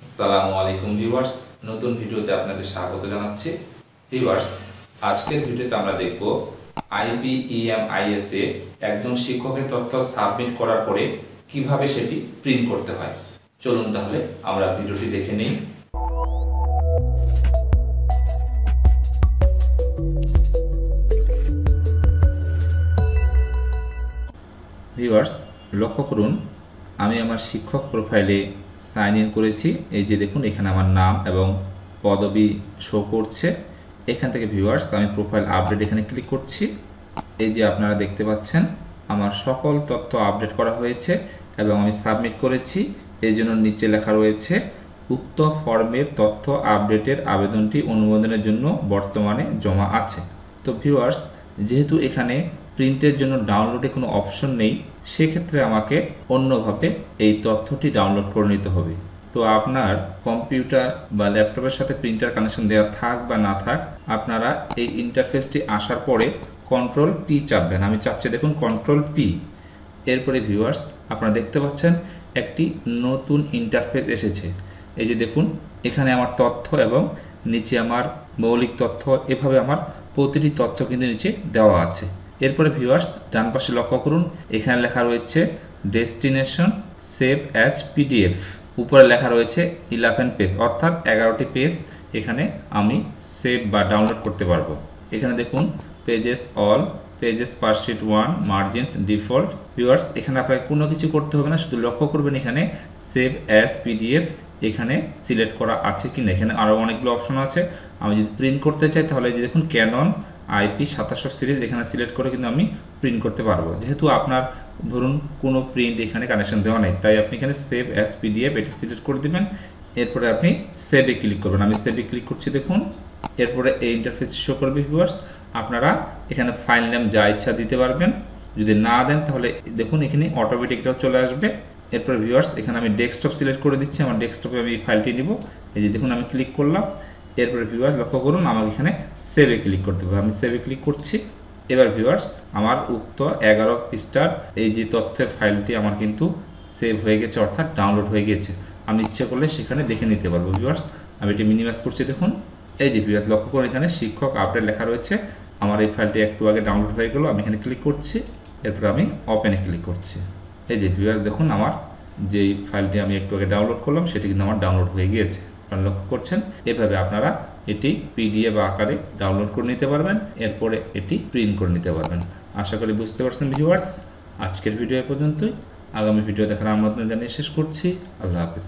আসসালামু আলাইকুম ভিউয়ার্স, নতুন ভিডিওতে আপনাদের স্বাগত জানাচ্ছি। ভিউয়ার্স, আজকের ভিডিওতে আমরা দেখব IBEMIS এ একজন শিক্ষকের তথ্য সাবমিট করার পরে কিভাবে সেটি প্রিন্ট করতে হয়। চলুন তাহলে আমরা ভিডিওটি দেখে নিই। ভিউয়ার্স, লক্ষ্য করুন, আমি আমার শিক্ষক প্রোফাইলে সাইন ইন করেছি। এই যে দেখুন, এখানে আমার নাম এবং পদবি শো করছে। এখান থেকে ভিউয়ার্স আমি প্রোফাইল আপডেট এখানে ক্লিক করছি। এই যে আপনারা দেখতে পাচ্ছেন আমার সকল তথ্য আপডেট করা হয়েছে এবং আমি সাবমিট করেছি। এই জন্য নিচে লেখা রয়েছে উক্ত ফর্মের তথ্য আপডেটের আবেদনটি অনুমোদনের জন্য বর্তমানে জমা আছে। তো ভিউয়ার্স, যেহেতু এখানে প্রিন্টের জন্য ডাউনলোডে কোনো অপশন নেই, সেক্ষেত্রে আমাকে অন্যভাবে এই তথ্যটি ডাউনলোড করে নিতে হবে। তো আপনার কম্পিউটার বা ল্যাপটপের সাথে প্রিন্টার কানেকশন দেওয়া থাক বা না থাক, আপনারা এই ইন্টারফেসটি আসার পরে Ctrl+P চাপবেন। আমি চাপছি, দেখুন Ctrl+P। এরপরে ভিউয়ার্স, আপনারা দেখতে পাচ্ছেন একটি নতুন ইন্টারফেস এসেছে। এই যে দেখুন, এখানে আমার তথ্য এবং নিচে আমার মৌলিক তথ্য, এভাবে আমার প্রতিটি তথ্য কিন্তু নিচে দেওয়া আছে। এরপরে ভিউয়ার্স, ডান পাশে লক্ষ্য করুন, এখানে লেখা রয়েছে ডেস্টিনেশন সেভ অ্যাজ PDF। উপরে লেখা রয়েছে 11 পেজ, অর্থাৎ 11টি পেজ এখানে আমি সেভ বা ডাউনলোড করতে পারবো। এখানে দেখুন পেজেস অল, পেজেস পার শিট 1, মার্জিনস ডিফল্ট। ভিউয়ার্স, এখানে আপনাকে কোনো কিছু করতে হবে না, শুধু লক্ষ্য করবেন এখানে সেভ অ্যাজ PDF এখানে সিলেক্ট করা আছে কিনা। এখানে আরও অনেকগুলো অপশন আছে। আমি যদি প্রিন্ট করতে চাই তাহলে যে দেখুন ক্যানন IP2700 সিরিজ এখানে সিলেক্ট করে কিন্তু আমি প্রিন্ট করতে পারবো। যেহেতু আপনার ধরুন কোনো প্রিন্ট এখানে কানেকশন দেওয়া নেই, তাই আপনি এখানে সেভ অ্যাজ PDF এটা সিলেক্ট করে দিবেন। এরপরে আপনি সেভে ক্লিক করবেন। আমি সেভে ক্লিক করছি, দেখুন। এরপরে এই ইন্টারফেস শো করবে। ভিউয়ার্স, আপনারা এখানে ফাইল নেম যা ইচ্ছা দিতে পারবেন। যদি না দেন তাহলে দেখুন এখানে অটোমেটিকটাও চলে আসবে। এরপর ভিউয়ার্স, এখানে আমি ডেস্কটপ সিলেক্ট করে দিচ্ছি। আমার ডেস্কটপে আমি এই ফাইলটি নিব। এই যে দেখুন, আমি ক্লিক করলাম। এরপরে ভিউয়ার্স লক্ষ্য করুন, আমাকে এখানে সেভে ক্লিক করতে হবে। আমি সেভে ক্লিক করছি। এবার ভিউয়ার্স, আমার উক্ত 11 পৃষ্ঠার এই যে তথ্যের ফাইলটি আমার কিন্তু সেভ হয়ে গেছে, অর্থাৎ ডাউনলোড হয়ে গেছে। আমি ইচ্ছে করলে সেখানে দেখে নিতে পারবো। ভিউয়ার্স, আমি এটি মিনিমাইজ করছি, দেখুন। এই যে ভিউয়ার্স লক্ষ্য করুন, এখানে শিক্ষক আপডেট লেখা রয়েছে। আমার এই ফাইলটি একটু আগে ডাউনলোড হয়ে গেল। আমি এখানে ক্লিক করছি। এরপর আমি ওপেনে ক্লিক করছি। এই যে ভিউয়ার্স দেখুন, আমার যেই ফাইলটি আমি একটু আগে ডাউনলোড করলাম সেটি কিন্তু আমার ডাউনলোড হয়ে গিয়েছে। আপনারা লক্ষ্য করছেন, এভাবে আপনারা এটি PDF আকারে ডাউনলোড করে নিতে পারবেন। এরপরে এটি প্রিন্ট করে নিতে পারবেন। আশা করি বুঝতে পারছেন ভিউয়ার্স। আজকের ভিডিও এ পর্যন্তই। আগামী ভিডিও দেখার আমন্ত্রণ জানিয়ে শেষ করছি। আল্লাহ হাফেজ।